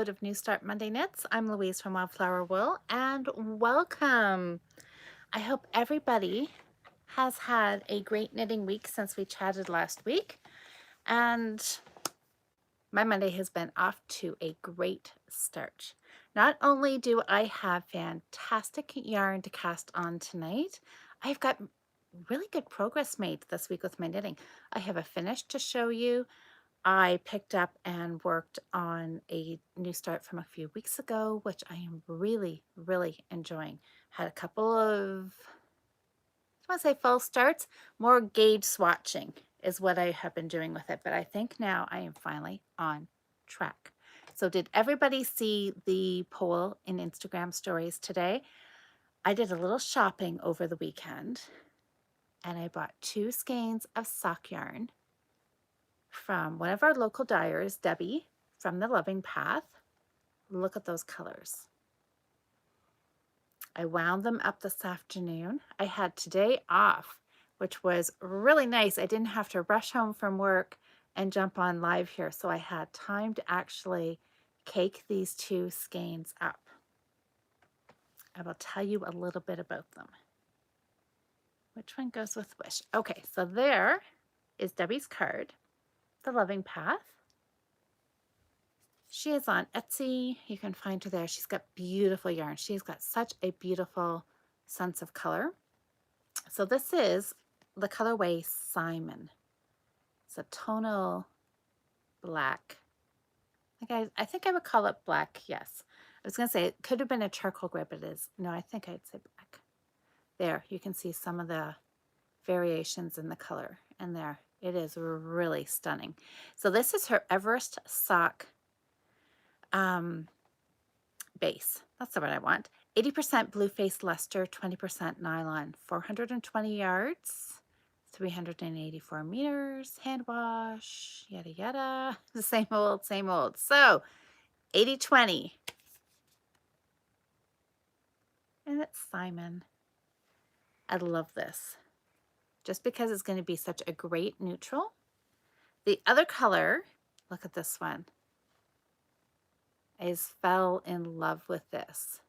Of New Start Monday Knits. I'm Louise from Wildflower Wool and welcome. I hope everybody has had a great knitting week since we chatted last week, and my Monday has been off to a great start. Not only do I have fantastic yarn to cast on tonight, I've got really good progress made this week with my knitting. I have a finish to show you. I picked up and worked on a new start from a few weeks ago, which I am really, really enjoying. Had a couple of, I want to say false starts, more gauge swatching is what I have been doing with it. But I think now I am finally on track. So did everybody see the poll in Instagram stories today? I did a little shopping over the weekend and I bought 2 skeins of sock yarn from one of our local dyers, Debbie, from the Loving Path. Look at those colors. I wound them up this afternoon. I had today off, which was really nice. I didn't have to rush home from work and jump on live here, so I had time to actually cake these 2 skeins up. I will tell you a little bit about them. Which one goes with which? Okay, so there is Debbie's card, The Loving Path. She is on Etsy. You can find her there. She's got beautiful yarn. She's got such a beautiful sense of color. So this is the colorway Simon. It's a tonal black. I think I would call it black, yes. I was going to say it could have been a charcoal gray, but it is. No, I think I'd say black. There, you can see some of the variations in the color. And there, it is really stunning. So this is her Everest sock base. That's the one I want. 80% blue face luster, 20% nylon, 420 yards, 384 meters, hand wash, yada yada. The same old, same old. So 80-20. And it's Simon. I love this. Just because it's going to be such a great neutral. The other color, look at this one. I just fell in love with this.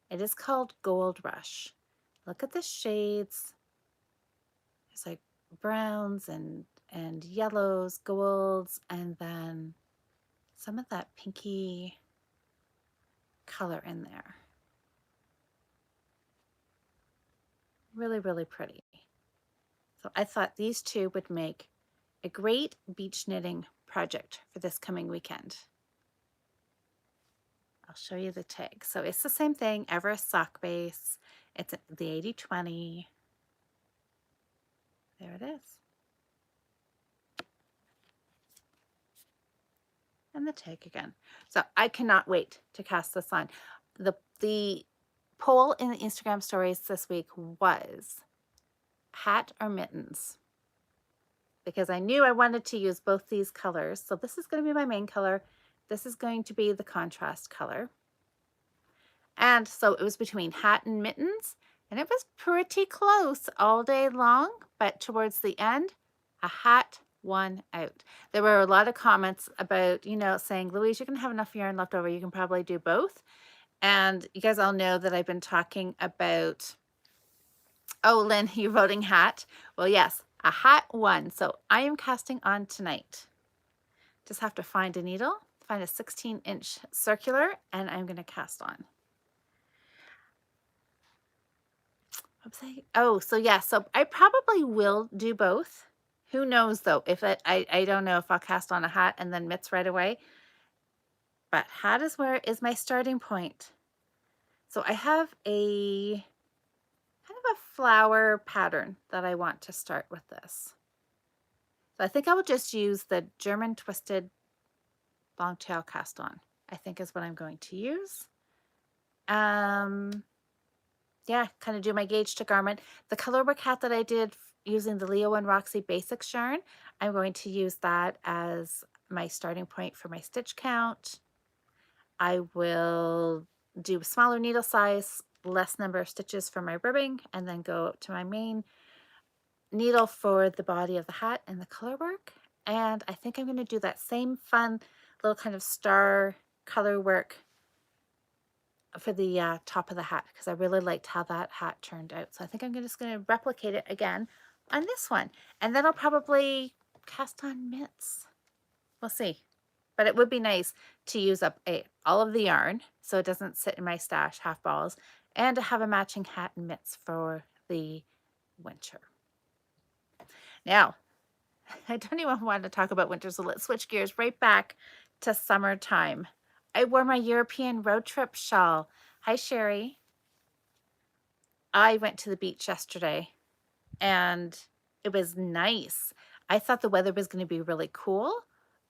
It is called Gold Rush. Look at the shades. It's like browns and yellows, golds, and then some of that pinky color in there. Really, really pretty. So I thought these 2 would make a great beach knitting project for this coming weekend. I'll show you the tag. So it's the same thing, Everest sock base. It's the 80-20. There it is. And the tag again. So I cannot wait to cast this on. The poll in the Instagram stories this week was hat or mittens, because I knew I wanted to use both these colors. So this is going to be my main color. This is going to be the contrast color. And so it was between hat and mittens, and it was pretty close all day long, but towards the end, a hat won out. There were a lot of comments about, saying, Louise, you can have enough yarn left over. You can probably do both. And you guys all know that I've been talking about, oh, Lynn, you're voting hat. Well, yes, a hat won. So I am casting on tonight. Just have to find a needle, find a 16-inch circular, and I'm going to cast on. Oh, so yeah, so I probably will do both. Who knows though, if I don't know if I'll cast on a hat and then mitts right away. But hat is where is my starting point. So I have a kind of a flower pattern that I want to start with this. So I think I will just use the German twisted long tail cast on, I think is what I'm going to use. Yeah, kind of do my gauge to garment. The color work hat that I did using the Leo and Roxy Basics yarn, I'm going to use that as my starting point for my stitch count. I will do a smaller needle size, less number of stitches for my ribbing, and then go up to my main needle for the body of the hat and the color work. And I think I'm going to do that same fun little kind of star color work for the top of the hat because I really liked how that hat turned out. So I think I'm just going to replicate it again on this one. And then I'll probably cast on mitts. We'll see. But it would be nice to use up all of the yarn so it doesn't sit in my stash half balls, and to have a matching hat and mitts for the winter. Now, I don't even want to talk about winter, so let's switch gears right back to summertime. I wore my European road trip shawl. Hi, Sherry. I went to the beach yesterday and it was nice. I thought the weather was going to be really cool.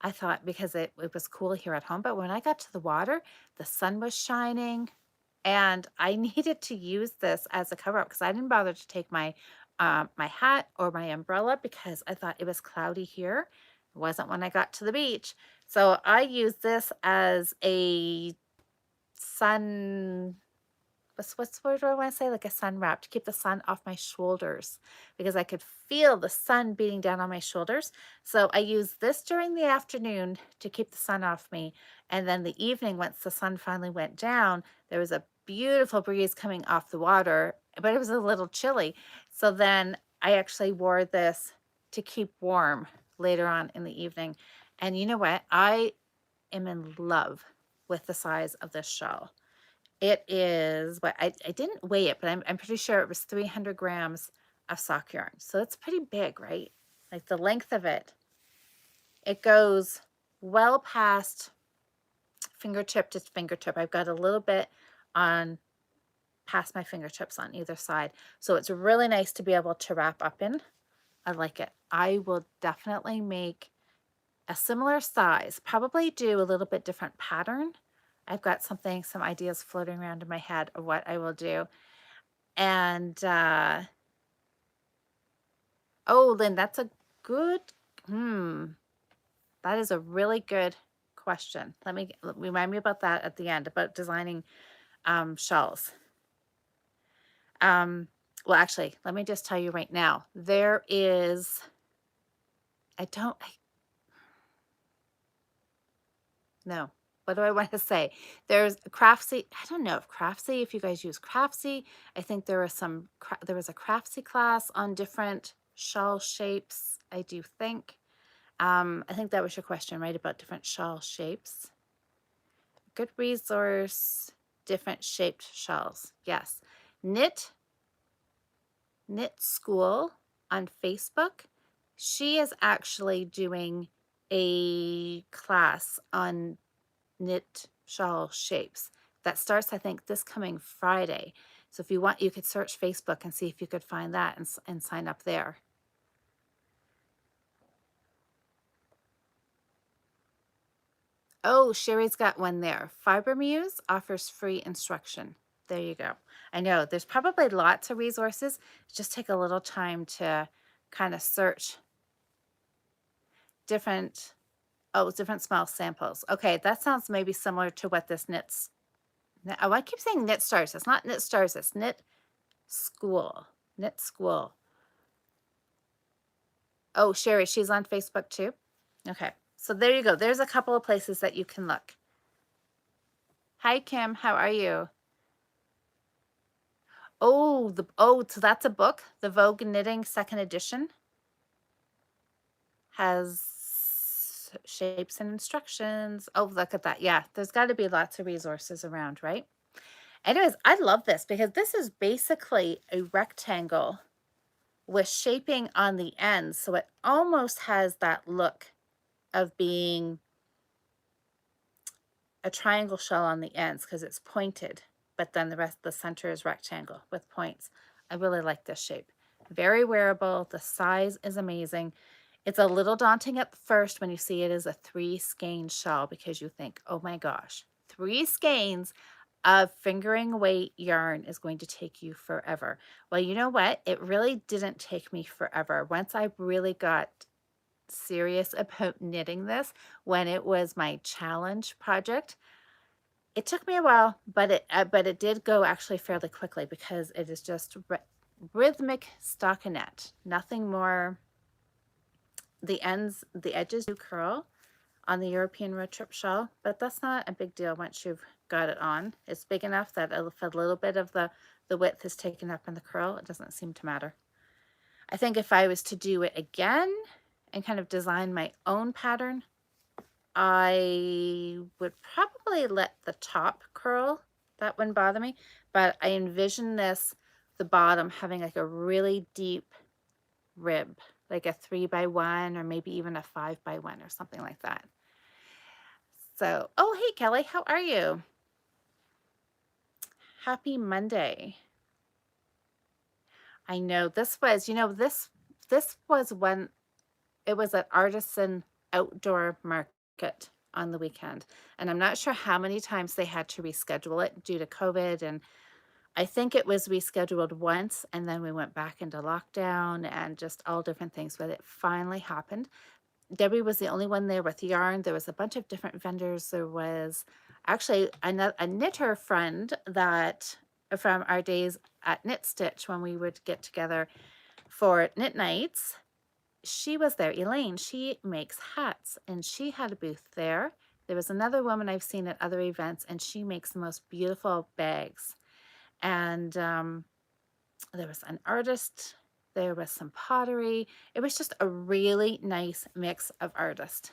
I thought because it was cool here at home, but when I got to the water, the sun was shining and I needed to use this as a cover up because I didn't bother to take my my hat or my umbrella because I thought it was cloudy here. It wasn't when I got to the beach. So I used this as a sun, what's the word I want to say? Like a sun wrap to keep the sun off my shoulders because I could feel the sun beating down on my shoulders. So I used this during the afternoon to keep the sun off me. And then the evening, once the sun finally went down, there was a beautiful breeze coming off the water, but it was a little chilly. So then I actually wore this to keep warm later on in the evening. And you know what? I am in love with the size of this shawl. It is, what I didn't weigh it, but I'm pretty sure it was 300 grams of sock yarn. So it's pretty big, right? Like the length of it, it goes well past fingertip to fingertip. I've got a little bit on past my fingertips on either side. So it's really nice to be able to wrap up in. I like it. I will definitely make a similar size, probably do a little bit different pattern. I've got some ideas floating around in my head of what I will do. And, oh, Lynn, that's a good, that is a really good question. Remind me about that at the end, about designing shawls. Well, actually, let me just tell you right now, there is, no. What do I want to say? There's Craftsy. I don't know if Craftsy, if you guys use Craftsy. I think there was a Craftsy class on different shawl shapes, I do think. I think that was your question, right? About different shawl shapes. Good resource, different shaped shawls. Yes. Knit School on Facebook. She is actually doing a class on knit shawl shapes that starts, I think, this coming Friday. So if you want, you could search Facebook and see if you could find that and sign up there. Oh, Sherry's got one there. Fiber Muse offers free instruction. There you go. I know there's probably lots of resources. Just take a little time to kind of search different small samples. Okay, that sounds maybe similar to what this knits. Oh, I keep saying Knit Stars. It's not Knit Stars, it's Knit School. Knit School. Oh, Sherry, she's on Facebook too? Okay, so there you go. There's a couple of places that you can look. Hi, Kim. How are you? Oh, so that's a book. The Vogue Knitting Second Edition has shapes and instructions. Oh, look at that. Yeah, there's got to be lots of resources around, right? Anyways, I love this because this is basically a rectangle with shaping on the ends. So it almost has that look of being a triangle shell on the ends because it's pointed, but then the center is rectangle with points. I really like this shape. Very wearable. The size is amazing. It's a little daunting at first when you see it as a 3 skein shawl because you think, oh my gosh, 3 skeins of fingering weight yarn is going to take you forever. Well, you know what? It really didn't take me forever. Once I really got serious about knitting this, when it was my challenge project, it took me a while, but it did go actually fairly quickly because it is just rhythmic stockinette. Nothing more. The edges do curl on the European road trip shawl, but that's not a big deal once you've got it on. It's big enough that if a little bit of the width is taken up in the curl, it doesn't seem to matter. I think if I was to do it again and kind of design my own pattern, I would probably let the top curl. That wouldn't bother me, but I envision the bottom having like a really deep rib, like a 3x1 or maybe even a 5x1 or something like that. So, oh, hey, Kelly, how are you? Happy Monday. I know this was, this was when it was an artisan outdoor market on the weekend. And I'm not sure how many times they had to reschedule it due to COVID. And I think it was rescheduled once and then we went back into lockdown and just all different things, but it finally happened. Debbie was the only one there with yarn. There was a bunch of different vendors. There was actually a knitter friend that from our days at Knit Stitch when we would get together for knit nights. She was there, Elaine. She makes hats and she had a booth there. There was another woman I've seen at other events and she makes the most beautiful bags. And there was an artist, there was some pottery. It was just a really nice mix of artists.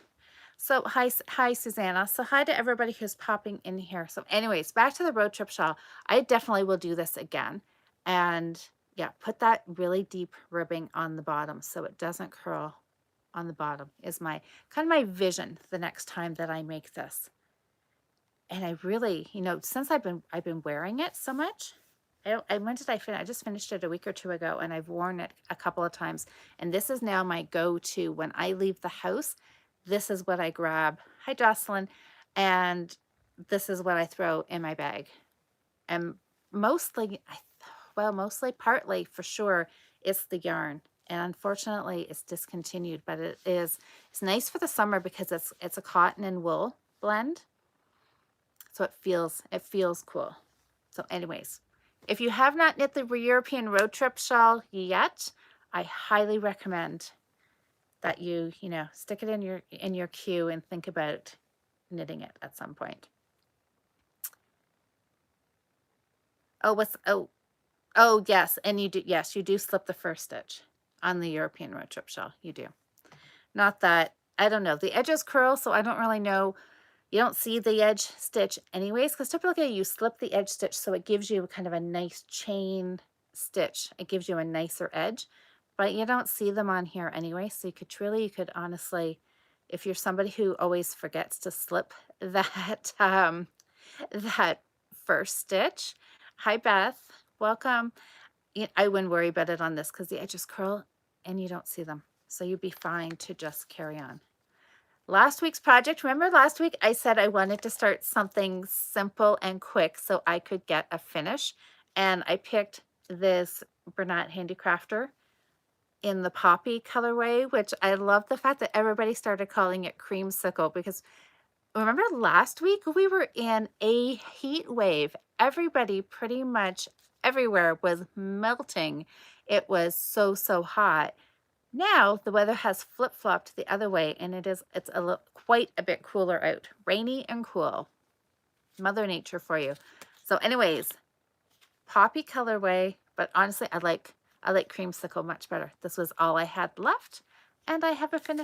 So hi Susanna. So hi to everybody who's popping in here. So anyways, back to the road trip shawl. I definitely will do this again. And yeah, put that really deep ribbing on the bottom so it doesn't curl on the bottom is my kind of my vision the next time that I make this. And I really, since I've been wearing it so much, when did I finish? I just finished it a week or two ago and I've worn it a couple of times. And this is now my go-to when I leave the house. This is what I grab. Hi, Jocelyn. And this is what I throw in my bag. And mostly, partly for sure, it's the yarn. And unfortunately, it's discontinued, but it's nice for the summer because it's a cotton and wool blend. So it feels cool. So anyways, if you have not knit the European road trip shawl yet, I highly recommend that you stick it in your queue and think about knitting it at some point. Oh yes, and you do slip the first stitch on the European road trip shawl. You do. Not that, I don't know, the edges curl, so I don't really know. You don't see the edge stitch anyways, because typically you slip the edge stitch so it gives you kind of a nice chain stitch. It gives you a nicer edge, but you don't see them on here anyway. So you could honestly, if you're somebody who always forgets to slip that, that first stitch. Hi, Beth. Welcome. I wouldn't worry about it on this because the edges curl and you don't see them. So you'd be fine to just carry on. Last week's project, remember last week I said I wanted to start something simple and quick so I could get a finish. And I picked this Bernat Handicrafter in the poppy colorway, which I love the fact that everybody started calling it creamsicle because remember last week we were in a heat wave. Everybody pretty much everywhere was melting. It was so hot. Now the weather has flip-flopped the other way and it's quite a bit cooler out. Rainy and cool. Mother Nature for you. So anyways, poppy colorway, but honestly I like creamsicle much better. This was all I had left and I have a finished